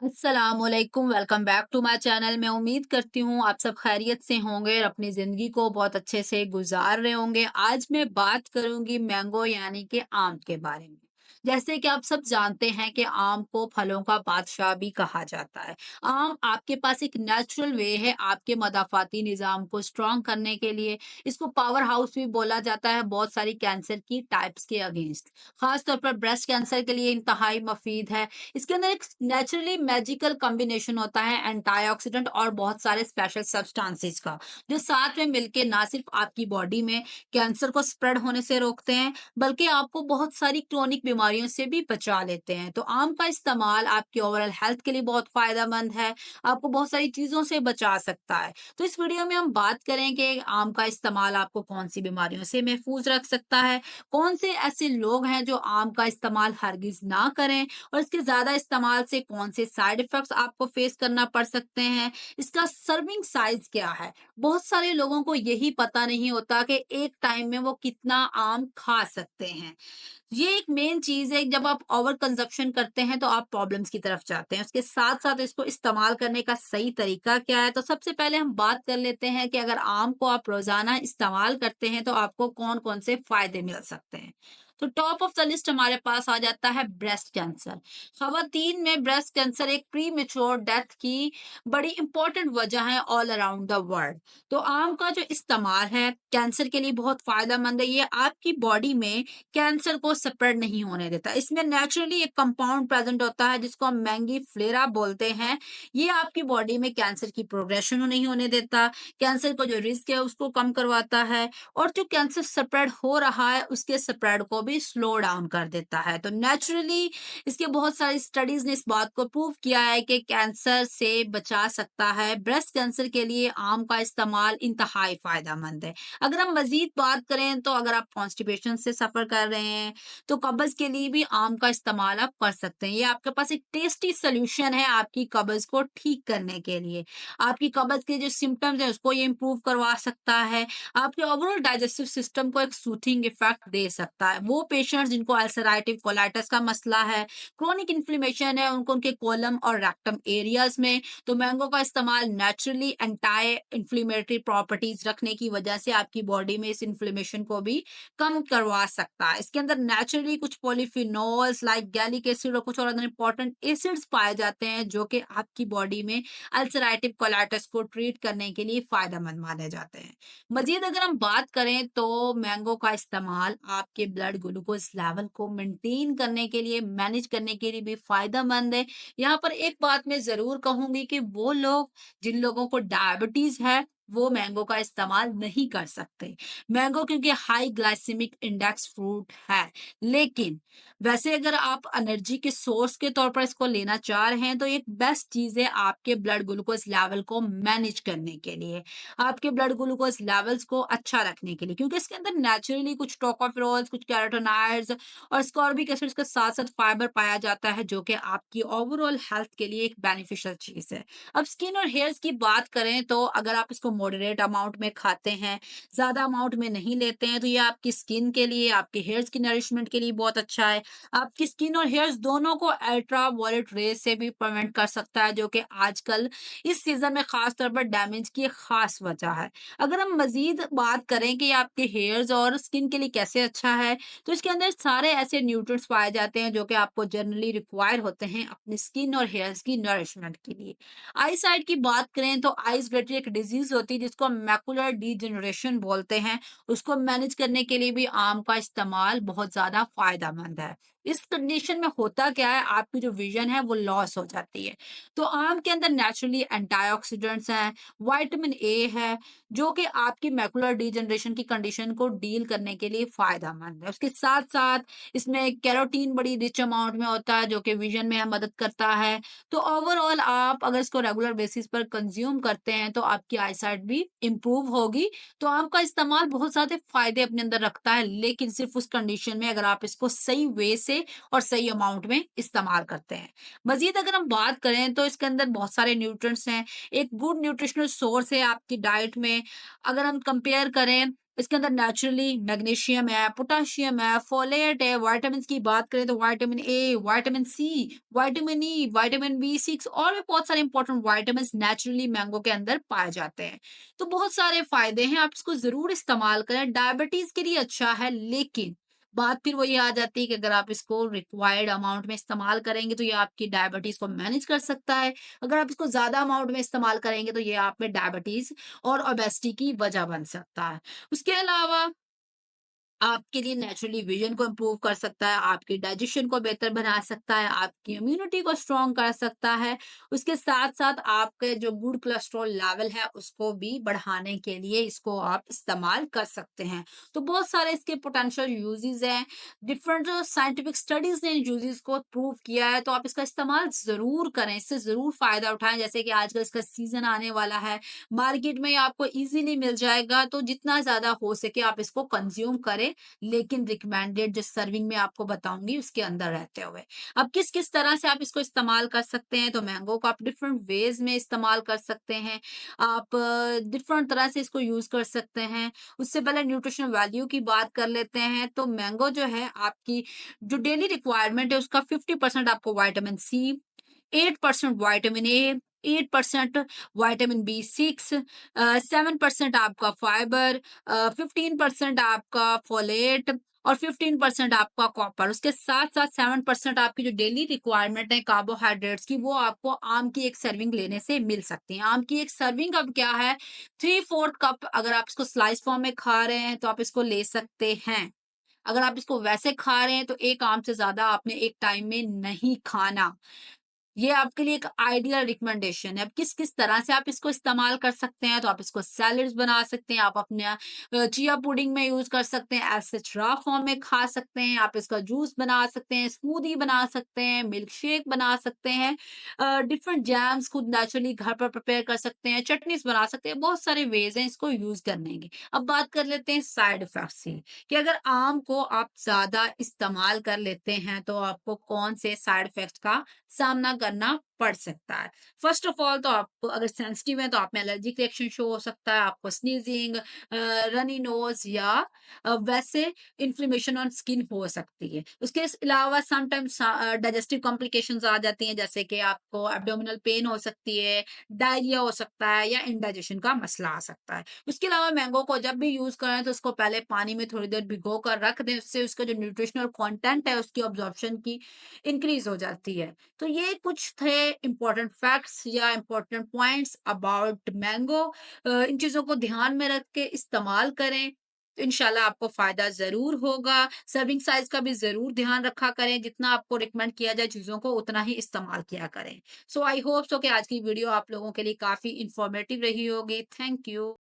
अस्सलामुअलैकुम, welcome back to my channel. मैं उम्मीद करती हूँ आप सब खैरियत से होंगे और अपनी ज़िंदगी को बहुत अच्छे से गुजार रहे होंगे। आज मैं बात करूँगी मैंगो यानी कि आम के बारे में। जैसे कि आप सब जानते हैं कि आम को फलों का बादशाह भी कहा जाता है। आम आपके पास एक नेचुरल वे है आपके मदाफ़ाती निज़ाम को स्ट्रॉन्ग करने के लिए। इसको पावर हाउस भी बोला जाता है बहुत सारी कैंसर की टाइप्स के अगेंस्ट। ख़ास तौर पर ब्रेस्ट कैंसर के लिए इंतहाई मुफ़ीद है। इसके अंदर एक नेचुरली मैजिकल कॉम्बिनेशन होता है एंटीऑक्सीडेंट और बहुत सारे स्पेशल सब्सटेंसेस का, जो साथ में मिलके ना सिर्फ आपकी बॉडी में कैंसर को स्प्रेड होने से रोकते हैं, बल्कि आपको बहुत सारी क्रोनिक बीमारियों से भी बचा लेते हैं। तो आम का इस्तेमाल आपकी ओवरऑल हेल्थ के लिए बहुत फायदेमंद है, आपको बहुत सारी चीजों से बचा सकता है। तो इस वीडियो में हम बात करें कि आम का इस्तेमाल आपको कौन सी बीमारियों से महफूज रख सकता है, कौन से ऐसे लोग हैं जो आम का इस्तेमाल हरगिज ना करें, और इसके ज़्यादा इस्तेमाल से कौन से साइड इफ़ेक्ट्स आपको फेस करना पड़ सकते हैं, इसका सर्विंग साइज़ क्या है? बहुत सारे लोगों को यही पता नहीं होता कि एक टाइम में वो कितना आम खा सकते हैं। ये एक मेन चीज़ है, जब आप ओवर कंज़म्पशन करते हैं तो आप प्रॉब्लम्स की तरफ जाते हैं। उसके साथ-साथ इसको इस्तेमाल करने का सही तरीका क्या है? तो सबसे पहले हम बात कर लेते हैं कि अगर आम को आप रोज़ाना इस्तेमाल करते हैं तो आपको कौन-कौन से फ़ायदे मिल सकते हैं। तो टॉप ऑफ द लिस्ट हमारे पास आ जाता है ब्रेस्ट कैंसर। ख़वातीन में ब्रेस्ट कैंसर एक प्रीमेच्योर डेथ की बड़ी इंपॉर्टेंट वजह है ऑल अराउंड द वर्ल्ड। तो आम का जो इस्तेमाल है कैंसर के लिए बहुत फ़ायदेमंद है। ये आपकी बॉडी में कैंसर को स्प्रेड नहीं होने देता। इसमें नेचुरली एक कंपाउंड प्रेजेंट होता है जिसको हम मैंगीफ्लेरा बोलते हैं। ये आपकी बॉडी में कैंसर की प्रोग्रेशन नहीं होने देता, कैंसर को जो रिस्क है उसको कम करवाता है, और जो कैंसर स्प्रेड हो रहा है उसके स्प्रेड को भी स्लो डाउन कर देता है। तो नेचुरली इसके बहुत सारी स्टडीज ने इस बात को प्रूव किया है कि कैंसर से बचा सकता है। ब्रेस्ट कैंसर के लिए आम का इस्तेमाल इंतहाई फायदेमंद है। अगर हम मजीद बात करें तो अगर आप कॉन्स्टिपेशन से सफर कर रहे हैं तो कब्ज के लिए भी आम का इस्तेमाल आप कर सकते हैं। ये आपके पास एक टेस्टी सोल्यूशन है आपकी कब्ज को ठीक करने के लिए। आपकी कब्ज के जो सिम्टम्स है उसको ये इम्प्रूव करवा सकता है, आपके ओवरऑल डाइजेस्टिव सिस्टम को एक सूथिंग इफेक्ट दे सकता है। वो पेशेंट्स जिनको अल्सराइटिव कोलाइटिस का मसला है, क्रोनिक इन्फ्लेमेशन है उनको, उनके कोलम और रेक्टम एरियाज में, तो मैंगो का इस्तेमाल नेचुरली एंटी इन्फ्लेमेटरी प्रॉपर्टीज रखने की वजह से आपकी बॉडी में इस इन्फ्लेमेशन को भी कम करवा सकता है। इसके अंदर नेचुरली कुछ पॉलीफिनोल्स लाइक गैलिक एसिड और कुछ और अंदर इंपॉर्टेंट एसिड्स पाए जाते हैं जो कि आपकी बॉडी में अल्सराइटिव कोलाइटिस को ट्रीट करने के लिए फायदेमंद माने जाते हैं। मज़ीद अगर हम बात करें तो मैंगो का इस्तेमाल आपके ब्लड ग्लूकोज़ लेवल को मेंटेन करने के लिए, मैनेज करने के लिए भी फ़ायदेमंद है। यहाँ पर एक बात मैं ज़रूर कहूँगी कि वो लोग जिन लोगों को डायबिटीज़ है, वो मैंगो का इस्तेमाल नहीं कर सकते। मैंगो क्योंकि हाई ग्लाइसेमिक इंडेक्स फ्रूट है, लेकिन वैसे अगर आप एनर्जी के सोर्स के तौर पर इसको लेना चाह रहे हैं तो एक बेस्ट चीज़ है आपके ब्लड ग्लूकोज़ लेवल को मैनेज करने के लिए। आपके ब्लड ग्लूकोज लेवल्स को अच्छा रखने के लिए, क्योंकि इसके अंदर नेचुरली कुछ टोकोफेरोल्स, कुछ कैरोटीनॉइड्स और स्कॉर्बिक एसिड्स के साथ साथ फाइबर पाया जाता है जो कि आपकी ओवरऑल हेल्थ के लिए एक बेनिफिशियल चीज है। अब स्किन और हेयर्स की बात करें तो अगर आप इसको मॉडरेट अमाउंट में खाते हैं, ज्यादा अमाउंट में नहीं लेते हैं, तो ये आपकी स्किन के लिए, आपके हेयर्स की नरिशमेंट के लिए बहुत अच्छा है। आपकी स्किन और हेयर्स दोनों को अल्ट्रा वायलेट रेज से भी प्रिवेंट कर सकता है, जो कि आजकल इस सीज़न में ख़ास तौर पर डैमेज की एक ख़ास वजह है। अगर हम मज़ीद बात करें कि आपके हेयर्स और स्किन के लिए कैसे अच्छा है, तो इसके अंदर सारे ऐसे न्यूट्रिएंट्स पाए जाते हैं जो कि आपको जनरली रिक्वायर होते हैं अपनी स्किन और हेयर्स की नरिशमेंट के लिए। आई साइट की बात करें तो आइज़ रिलेटेड एक डिज़ीज़ होती है जिसको हम मैकुलर डीजेनरेशन बोलते हैं, उसको मैनेज करने के लिए भी आम का इस्तेमाल बहुत ज़्यादा फ़ायदेमंद है। इस कंडीशन में होता क्या है, आपकी जो विज़न है वो लॉस हो जाती है। तो आम के अंदर नेचुरली एंटीऑक्सीडेंट्स हैं, विटामिन ए है, जो कि आपकी मैकुलर डिजनरेशन की कंडीशन को डील करने के लिए फ़ायदेमंद है। उसके साथ-साथ इसमें कैरोटीन बड़ी रिच अमाउंट में होता है जो कि विज़न में मदद करता है। तो ओवरऑल आप अगर इसको रेगुलर बेसिस पर कंज़्यूम करते हैं तो आपकी आईसाइट भी इम्प्रूव होगी। तो आम का इस्तेमाल बहुत ज़्यादा फ़ायदे अपने अंदर रखता है, लेकिन सिर्फ़ उस कंडीशन में अगर आप इसको सही वे से और सही अमाउंट में इस्तेमाल करते हैं। मज़ीद अगर हम बात करें तो इसके अंदर बहुत सारे न्यूट्रिएंट्स हैं, एक गुड न्यूट्रिशनल सोर्स है आपकी डाइट में। अगर हम कंपेयर करें इसके अंदर नेचुरली मैग्नीशियम है, पोटेशियम है, फोलेट है, विटामिन्स की बात करें तो vitamin A, vitamin C, vitamin E, vitamin बी6 और भी बहुत सारे इंपॉर्टेंट विटामिन्स नेचुरली मैंगो के अंदर पाए जाते हैं। तो बहुत सारे फायदे हैं, आप इसको ज़रूर इस्तेमाल करें, डायबिटीज़ के लिए अच्छा है, लेकिन बात फिर वही आ जाती है कि अगर आप इसको रिक्वायर्ड अमाउंट में इस्तेमाल करेंगे तो ये आपकी डायबिटीज़ को मैनेज कर सकता है। अगर आप इसको ज़्यादा अमाउंट में इस्तेमाल करेंगे तो ये आप में डायबिटीज़ और ओबेसिटी की वजह बन सकता है। उसके अलावा आपके लिए नेचुरली विजन को इम्प्रूव कर सकता है, आपके डाइजेशन को बेहतर बना सकता है, आपकी इम्यूनिटी को स्ट्रॉन्ग कर सकता है। उसके साथ-साथ आपके जो गुड कोलेस्ट्रॉल लेवल है, उसको भी बढ़ाने के लिए इसको आप इस्तेमाल कर सकते हैं। तो बहुत सारे इसके पोटेंशियल यूजेज़ हैं, डिफरेंट साइंटिफिक स्टडीज़ ने इन यूजेज़ को प्रूव किया है, तो आप इसका इस्तेमाल ज़रूर करें, इससे ज़रूर फ़ायदा उठाएँ। जैसे कि आजकल इसका सीज़न आने वाला है, मार्केट में आपको ईज़िली मिल जाएगा, तो जितना ज़्यादा हो सके आप इसको कंज़्यूम करें, लेकिन रिकमेंडेड जो सर्विंग में आपको बताऊँगी उसके अंदर रहते हुए। अब किस-किस तरह से आप इसको इस्तेमाल कर सकते हैं, तो मैंगो को आप डिफरेंट वेज़ में इस्तेमाल कर सकते हैं। आप डिफरेंट तरह से इसको यूज़ कर सकते हैं। उससे पहले न्यूट्रिशनल वैल्यू की बात कर लेते हैं, तो मैंगो जो है आपकी जो डेली रिक्वायरमेंट है उसका 50% आपको vitamin C, 8% vitamin A, 8% vitamin बी6, 7% आपका फाइबर, 15% आपका फोलेट और 15% आपका कॉपर। उसके साथ-साथ 7% आपकी जो डेली रिक्वायरमेंट है कार्बोहाइड्रेट्स की, वो आपको आम की 1 सर्विंग लेने से मिल सकती है। आम की 1 सर्विंग अब क्या है, 3/4 कप अगर आप इसको स्लाइस फॉर्म में खा रहे हैं, तो आप इसको ले सकते हैं। अगर आप इसको वैसे खा रहे हैं, तो 1 आम से ज़्यादा आपने एक टाइम में नहीं खाना। ये आपके लिए एक आइडियल रिकमेंडेशन है। अब किस-किस तरह से आप इसको इस्तेमाल कर सकते हैं, तो आप इसको सैलेड्स बना सकते हैं, आप अपने चिया पुडिंग में यूज़ कर सकते हैं, एज़ सच रॉ फॉर्म में खा सकते हैं, आप इसका जूस बना सकते हैं, स्मूदी बना सकते हैं, मिल्क शेक बना सकते हैं, डिफरेंट जैम्स खुद नेचुरली घर पर प्रिपेयर कर सकते हैं, चटनीज़ बना सकते हैं, बहुत सारे वेज़ हैं इसको यूज़ करने के। अब बात कर लेते हैं साइड इफ़ेक्ट्स की, कि अगर आम को आप ज़्यादा इस्तेमाल कर लेते हैं, तो आपको कौन से साइड इफ़ेक्ट्स का सामना करना पड़ सकता है। फर्स्ट ऑफ ऑल तो आप अगर सेंसिटिव हैं तो आप में एलर्जिक रिएक्शन शो हो सकता है, आपको स्नीजिंग, रनी नोज़ या वैसे इन्फ्लेमेशन ऑन स्किन हो सकती है। उसके अलावा समटाइम्स डाइजेस्टिव कॉम्प्लिकेशंस आ जाती हैं, जैसे कि आपको एब्डोमिनल पेन हो सकती है, डायरिया हो सकता है या इंडाइजेशन का मसला आ सकता है। उसके अलावा मैंगो को जब भी यूज़ करें तो उसको पहले पानी में थोड़ी देर भिगो कर रख दें, उससे उसका जो न्यूट्रिशनल कंटेंट है उसकी अब्ज़ॉर्प्शन की इंक्रीज़ हो जाती है। तो ये कुछ थे इम्पोर्टेंट फैक्ट्स या इम्पोर्टेंट पॉइंट्स अबाउट मैंगो। इन चीज़ों को ध्यान में रख के इस्तेमाल करें, तो इंशाल्लाह आपको फ़ायदा ज़रूर होगा। सर्विंग साइज़ का भी ज़रूर ध्यान रखा करें, जितना आपको रिकमेंड किया जाए चीज़ों को उतना ही इस्तेमाल किया करें। सो आई होप सो कि आज की वीडियो आप लोगों के लिए काफ़ी इन्फॉर्मेटिव रही होगी। Thank you.